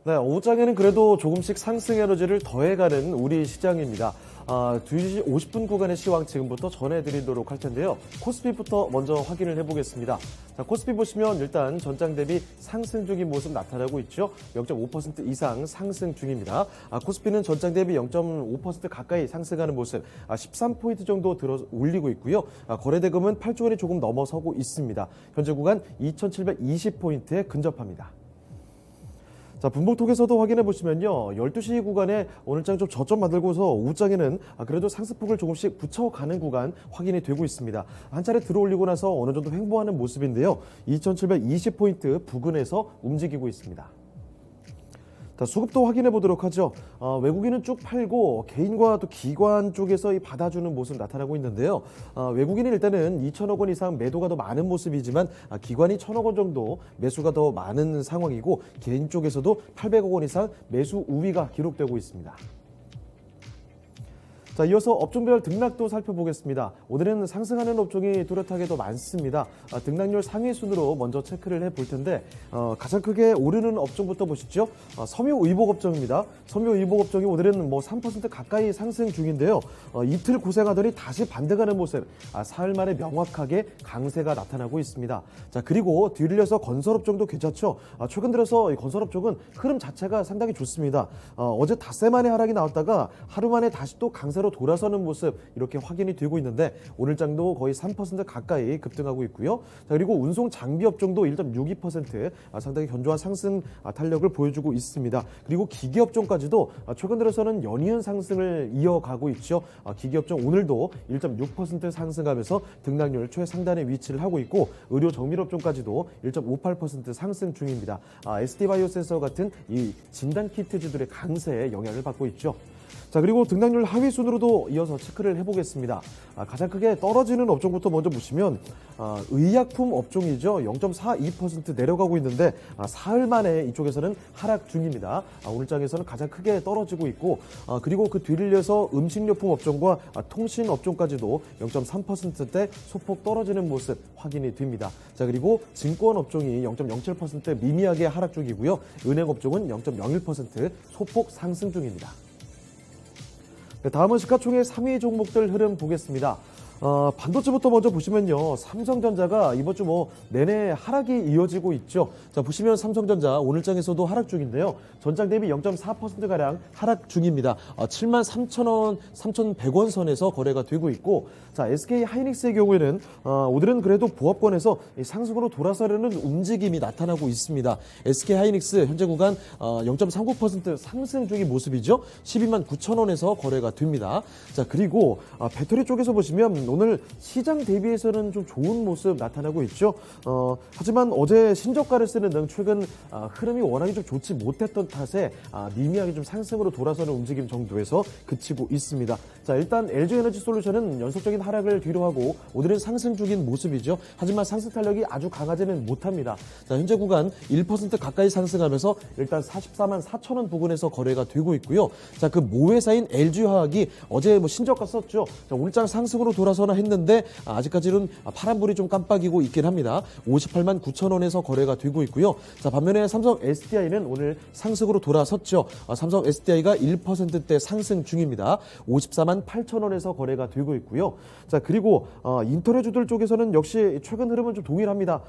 네, 오후장에는 그래도 조금씩 상승 에너지를 더해가는 우리 시장입니다. 2시 50분 구간의 시황 지금부터 전해드리도록 할 텐데요. 코스피부터 먼저 확인을 해보겠습니다. 자, 코스피 보시면 일단 전장 대비 상승 중인 모습 나타나고 있죠. 0.5% 이상 상승 중입니다. 코스피는 전장 대비 0.5% 가까이 상승하는 모습, 13포인트 정도 올리고 있고요. 거래대금은 8조 원이 조금 넘어서고 있습니다. 현재 구간 2,720포인트에 근접합니다. 자, 분봉톡에서도 확인해 보시면요. 12시 구간에 오늘장 좀 저점 만들고서 오후장에는 그래도 상승폭을 조금씩 붙여가는 구간 확인이 되고 있습니다. 한 차례 들어올리고 나서 어느 정도 횡보하는 모습인데요. 2,720포인트 부근에서 움직이고 있습니다. 자, 수급도 확인해 보도록 하죠. 외국인은 쭉 팔고 개인과 또 기관 쪽에서 이 받아주는 모습 나타나고 있는데요. 외국인은 일단은 2천억 원 이상 매도가 더 많은 모습이지만 기관이 1천억 원 정도 매수가 더 많은 상황이고 개인 쪽에서도 800억 원 이상 매수 우위가 기록되고 있습니다. 자, 이어서 업종별 등락도 살펴보겠습니다. 오늘은 상승하는 업종이 뚜렷하게 더 많습니다. 등락률 상위 순으로 먼저 체크를 해볼 텐데 가장 크게 오르는 업종부터 보시죠. 섬유의복업종입니다. 섬유의복업종이 오늘은 3% 가까이 상승 중인데요. 이틀 고생하더니 다시 반등하는 모습, 사흘 만에 명확하게 강세가 나타나고 있습니다. 자, 그리고 뒤를려서 건설업종도 괜찮죠. 최근 들어서 이 건설업종은 흐름 자체가 상당히 좋습니다. 어제 닷새 만에 하락이 나왔다가 하루 만에 다시 또 강세로 돌아서는 모습 이렇게 확인이 되고 있는데 오늘장도 거의 3% 가까이 급등하고 있고요. 자, 그리고 운송 장비 업종도 1.62% 상당히 견조한 상승 탄력을 보여주고 있습니다. 그리고 기계 업종까지도 최근 들어서는 연이은 상승을 이어가고 있죠. 기계 업종 오늘도 1.6% 상승하면서 등락률 최상단에 위치를 하고 있고 의료 정밀 업종까지도 1.58% 상승 중입니다. SD바이오센서 같은 이 진단 키트주들의 강세에 영향을 받고 있죠. 자, 그리고 등락률 하위 순으로도 이어서 체크를 해보겠습니다. 가장 크게 떨어지는 업종부터 먼저 보시면 의약품 업종이죠. 0.42% 내려가고 있는데 사흘 만에 이쪽에서는 하락 중입니다. 오늘장에서는 가장 크게 떨어지고 있고 그리고 그 뒤를 이어서 음식료품 업종과 통신 업종까지도 0.3%대 소폭 떨어지는 모습 확인이 됩니다. 자, 그리고 증권 업종이 0.07% 미미하게 하락 중이고요. 은행 업종은 0.01% 소폭 상승 중입니다. 다음은 시가총액 3위 종목들 흐름 보겠습니다. 반도체부터 먼저 보시면요. 삼성전자가 이번 주 내내 하락이 이어지고 있죠. 자, 보시면 삼성전자 오늘장에서도 하락 중인데요. 전장 대비 0.4%가량 하락 중입니다. 73,000원, 3,100원 선에서 거래가 되고 있고, 자, SK 하이닉스의 경우에는 오늘은 그래도 보합권에서 상승으로 돌아서려는 움직임이 나타나고 있습니다. SK 하이닉스 현재 구간 0.39% 상승 중인 모습이죠. 129,000원에서 거래가 됩니다. 자, 그리고 배터리 쪽에서 보시면 오늘 시장 대비해서는 좀 좋은 모습 나타나고 있죠. 하지만 어제 신저가를 쓰는 등 최근 흐름이 워낙에 좀 좋지 못했던 탓에 미미하게 좀 상승으로 돌아서는 움직임 정도에서 그치고 있습니다. 자, 일단 LG에너지솔루션은 연속적인 하락을 뒤로하고 오늘은 상승 중인 모습이죠. 하지만 상승 탄력이 아주 강하지는 못합니다. 자, 현재 구간 1% 가까이 상승하면서 일단 44만 4천원 부근에서 거래가 되고 있고요. 자, 그 모회사인 LG화학이 어제 신저가 썼죠. 자, 오늘장 상승으로 돌아서나 했는데 아직까지는 파란불이 좀 깜빡이고 있긴 합니다. 58만 9천원에서 거래가 되고 있고요. 자, 반면에 삼성 SDI는 오늘 상승으로 돌아섰죠. 삼성 SDI가 1%대 상승 중입니다. 54만 8천원에서 거래가 되고 있고요. 자, 그리고 인터넷주들 쪽에서는 역시 최근 흐름은 좀 동일합니다.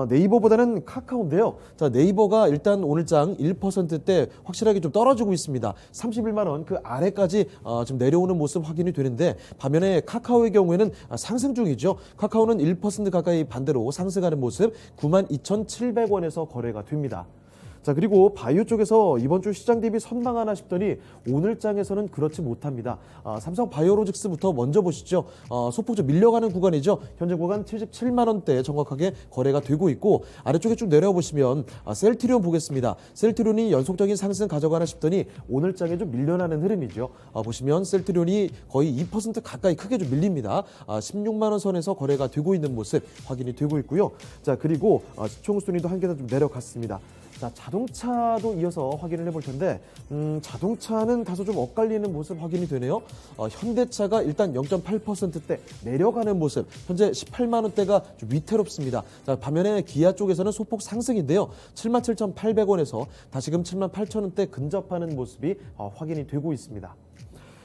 네이버보다는 카카오인데요. 자, 네이버가 일단 오늘장 1%대 확실하게 좀 떨어지고 있습니다. 31만 원 그 아래까지 좀 내려오는 모습 확인이 되는데 반면에 카카오의 경우에는 상승 중이죠. 카카오는 1% 가까이 반대로 상승하는 모습 92,700원에서 거래가 됩니다. 자, 그리고 바이오 쪽에서 이번 주 시장 대비 선방하나 싶더니 오늘장에서는 그렇지 못합니다. 삼성 바이오로직스부터 먼저 보시죠. 소폭 좀 밀려가는 구간이죠. 현재 구간 77만 원대 정확하게 거래가 되고 있고 아래쪽에 쭉 내려와 보시면 셀트리온 보겠습니다. 셀트리온이 연속적인 상승 가져가나 싶더니 오늘장에 좀 밀려나는 흐름이죠. 보시면 셀트리온이 거의 2% 가까이 크게 좀 밀립니다. 16만 원 선에서 거래가 되고 있는 모습 확인이 되고 있고요. 자, 그리고 시총 순위도 한 개 더 좀 내려갔습니다. 자, 자동차도 이어서 확인을 해볼 텐데, 자동차는 다소 좀 엇갈리는 모습 확인이 되네요. 현대차가 일단 0.8%대 내려가는 모습, 현재 18만 원대가 좀 위태롭습니다. 자, 반면에 기아 쪽에서는 소폭 상승인데요. 77,800원에서 다시금 78,000원대 근접하는 모습이 확인이 되고 있습니다.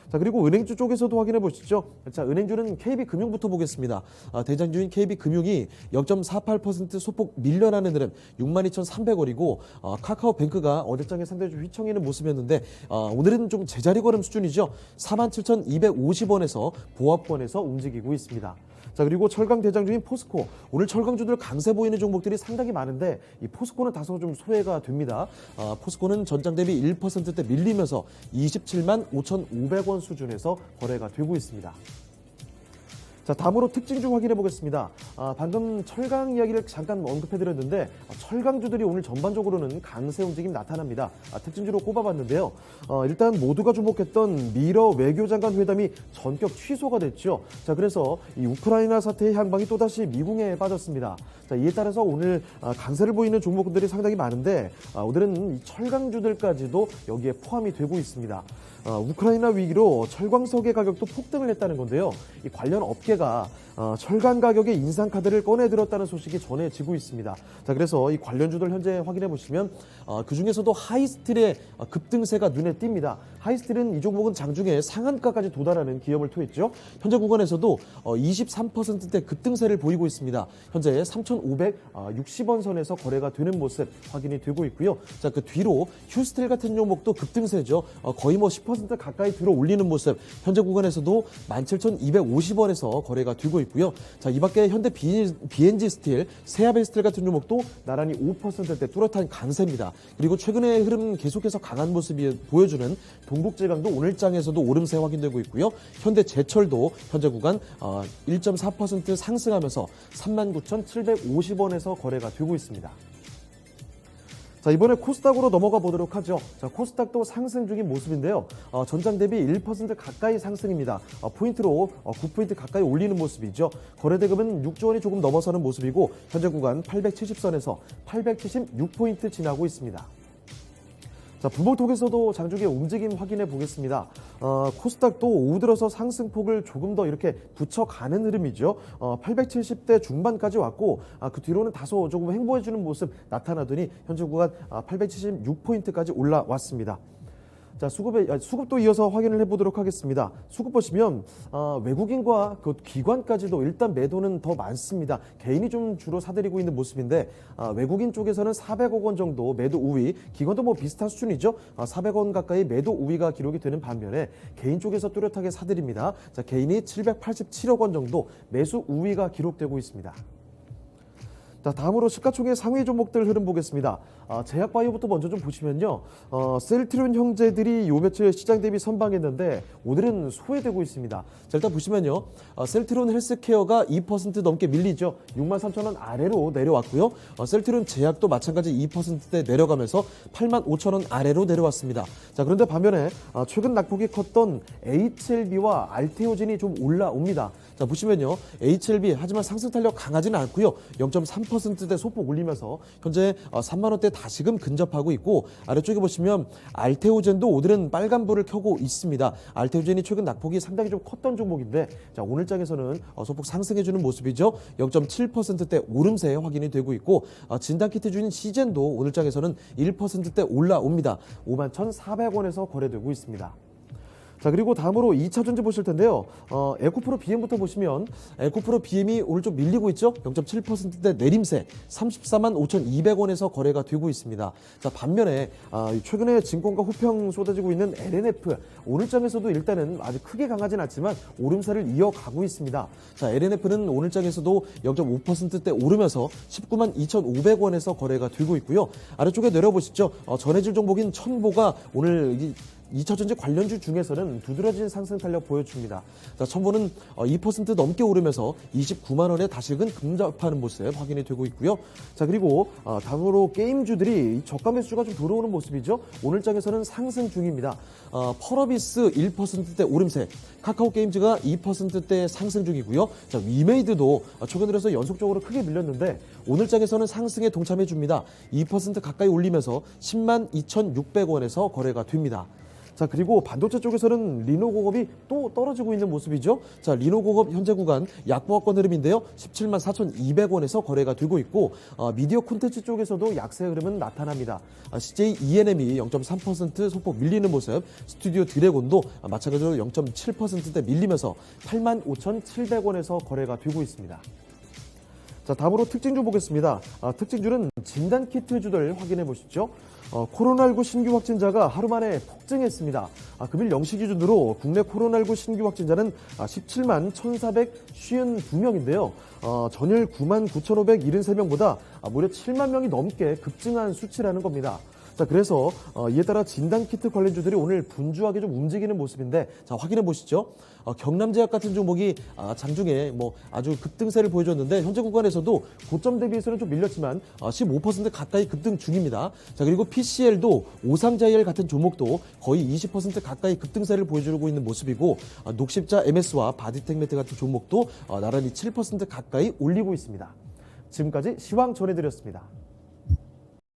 자, 그리고 은행주 쪽에서도 확인해 보시죠. 자, 은행주는 KB금융부터 보겠습니다. 대장주인 KB금융이 0.48% 소폭 밀려나는 흐름 62,300원이고 카카오뱅크가 어제장에 상당히 좀 휘청이는 모습이었는데 오늘은 좀 제자리 걸음 수준이죠. 47,250원에서 보합권에서 움직이고 있습니다. 자, 그리고 철강 대장주인 포스코. 오늘 철강주들 강세 보이는 종목들이 상당히 많은데 이 포스코는 다소 좀 소외가 됩니다. 포스코는 전장 대비 1%대 밀리면서 27만 5,500원 수준에서 거래가 되고 있습니다. 자, 다음으로 특징주 확인해 보겠습니다. 방금 철강 이야기를 잠깐 언급해드렸는데 철강주들이 오늘 전반적으로는 강세 움직임이 나타납니다. 특징주로 꼽아봤는데요. 일단 모두가 주목했던 미러 외교장관 회담이 전격 취소가 됐죠. 자, 그래서 이 우크라이나 사태의 향방이 또다시 미궁에 빠졌습니다. 자, 이에 따라서 오늘 강세를 보이는 종목들이 상당히 많은데 오늘은 이 철강주들까지도 여기에 포함이 되고 있습니다. 우크라이나 위기로 철광석의 가격도 폭등을 했다는 건데요. 이 관련 업계가 철강 가격의 인상 카드를 꺼내들었다는 소식이 전해지고 있습니다. 자, 그래서 이 관련주들 현재 확인해 보시면 그 중에서도 하이스틸의 급등세가 눈에 띈니다. 하이스틸은 이 종목은 장중에 상한가까지 도달하는 기염을 토했죠. 현재 구간에서도 23%대 급등세를 보이고 있습니다. 현재 3,560원 선에서 거래가 되는 모습 확인이 되고 있고요. 자, 그 뒤로 휴스틸 같은 종목도 급등세죠. 거의 뭐 10% 가까이 들어 올리는 모습. 현재 구간에서도 17,250원에서 거래가 되고 있고요. 자, 이 밖에 현대 BNG 스틸, 세아벨 스틸 같은 종목도 나란히 5%대 뚜렷한 강세입니다. 그리고 최근의 흐름 계속해서 강한 모습이 보여주는 동국제강도 오늘장에서도 오름세 확인되고 있고요. 현대 제철도 현재 구간 1.4% 상승하면서 39,750원에서 거래가 되고 있습니다. 자, 이번에 코스닥으로 넘어가 보도록 하죠. 자, 코스닥도 상승 중인 모습인데요. 전장 대비 1% 가까이 상승입니다. 포인트로 9포인트 가까이 올리는 모습이죠. 거래대금은 6조 원이 조금 넘어서는 모습이고 현재 구간 870선에서 876포인트 지나고 있습니다. 자, 분봉톡에서도 장중의 움직임 확인해 보겠습니다. 코스닥도 오후 들어서 상승폭을 조금 더 이렇게 붙여가는 흐름이죠. 870대 중반까지 왔고 그 뒤로는 다소 조금 횡보해주는 모습 나타나더니 현재 구간 876포인트까지 올라왔습니다. 자, 수급도 이어서 확인을 해보도록 하겠습니다. 수급 보시면 외국인과 그 기관까지도 일단 매도는 더 많습니다. 개인이 좀 주로 사들이고 있는 모습인데 외국인 쪽에서는 400억 원 정도 매도 우위, 기관도 뭐 비슷한 수준이죠. 400원 가까이 매도 우위가 기록이 되는 반면에 개인 쪽에서 뚜렷하게 사들입니다. 자, 개인이 787억 원 정도 매수 우위가 기록되고 있습니다. 자, 다음으로 시가총액 상위 종목들 흐름 보겠습니다. 제약바이오부터 먼저 좀 보시면요. 셀트리온 형제들이 요 며칠 시장 대비 선방했는데 오늘은 소외되고 있습니다. 자, 일단 보시면요. 셀트리온 헬스케어가 2% 넘게 밀리죠. 63,000원 아래로 내려왔고요. 셀트리온 제약도 마찬가지 2%대 내려가면서 85,000원 아래로 내려왔습니다. 자, 그런데 반면에 최근 낙폭이 컸던 HLB와 알테오진이 좀 올라옵니다. 자, 보시면요. HLB 하지만 상승 탄력 강하지는 않고요. 0.3%대 소폭 올리면서 현재 3만 원대 다시금 근접하고 있고 아래쪽에 보시면 알테오젠도 오늘은 빨간불을 켜고 있습니다. 알테오젠이 최근 낙폭이 상당히 좀 컸던 종목인데 자, 오늘장에서는 소폭 상승해주는 모습이죠. 0.7%대 오름세 확인이 되고 있고 진단키트주인 시젠도 오늘장에서는 1%대 올라옵니다. 51,400원에서 거래되고 있습니다. 자, 그리고 다음으로 2차전지 보실 텐데요. 에코프로 BM부터 보시면 에코프로 BM이 오늘 좀 밀리고 있죠. 0.7%대 내림세 34만 5,200원에서 거래가 되고 있습니다. 자, 반면에 최근에 진권가 호평 쏟아지고 있는 LNF 오늘장에서도 일단은 아주 크게 강하진 않지만 오름세를 이어가고 있습니다. 자, LNF는 오늘장에서도 0.5%대 오르면서 19만 2,500원에서 거래가 되고 있고요. 아래쪽에 내려보시죠. 전해질 종목인 첨보가 오늘 2차전지 관련주 중에서는 두드러진 상승 탄력 보여줍니다. 자, 첨보는 2% 넘게 오르면서 29만 원에 다시금 근접하는 모습 확인이 되고 있고요. 자, 그리고 다음으로 게임주들이 저가 매수가 좀 들어오는 모습이죠. 오늘 장에서는 상승 중입니다. 펄어비스 1%대 오름세, 카카오 게임즈가 2%대 상승 중이고요. 자, 위메이드도 최근 들어서 연속적으로 크게 밀렸는데 오늘 장에서는 상승에 동참해 줍니다. 2% 가까이 올리면서 10만 2,600원에서 거래가 됩니다. 자, 그리고 반도체 쪽에서는 리노공업이 또 떨어지고 있는 모습이죠. 자, 리노공업 현재 구간 약보합권 흐름인데요. 17만 4,200원에서 거래가 되고 있고, 미디어 콘텐츠 쪽에서도 약세 흐름은 나타납니다. CJ ENM이 0.3% 소폭 밀리는 모습, 스튜디오 드래곤도 마찬가지로 0.7%대 밀리면서 8만 5,700원에서 거래가 되고 있습니다. 자, 다음으로 특징주 보겠습니다. 특징주는 진단키트주들 확인해 보시죠. 코로나19 신규 확진자가 하루 만에 폭증했습니다. 금일 0시 기준으로 국내 코로나19 신규 확진자는 17만 1,452명인데요. 전일 9만 9,573명보다 무려 7만 명이 넘게 급증한 수치라는 겁니다. 자, 그래서 이에 따라 진단키트 관련주들이 오늘 분주하게 좀 움직이는 모습인데, 자, 확인해 보시죠. 경남제약 같은 종목이 장중에 아주 급등세를 보여줬는데 현재 구간에서도 고점 대비해서는 좀 밀렸지만 15% 가까이 급등 중입니다. 자, 그리고 PCL도 오상자이엘 같은 종목도 거의 20% 가까이 급등세를 보여주고 있는 모습이고, 녹십자 MS와 바디텍 매트 같은 종목도 나란히 7% 가까이 올리고 있습니다. 지금까지 시황 전해드렸습니다.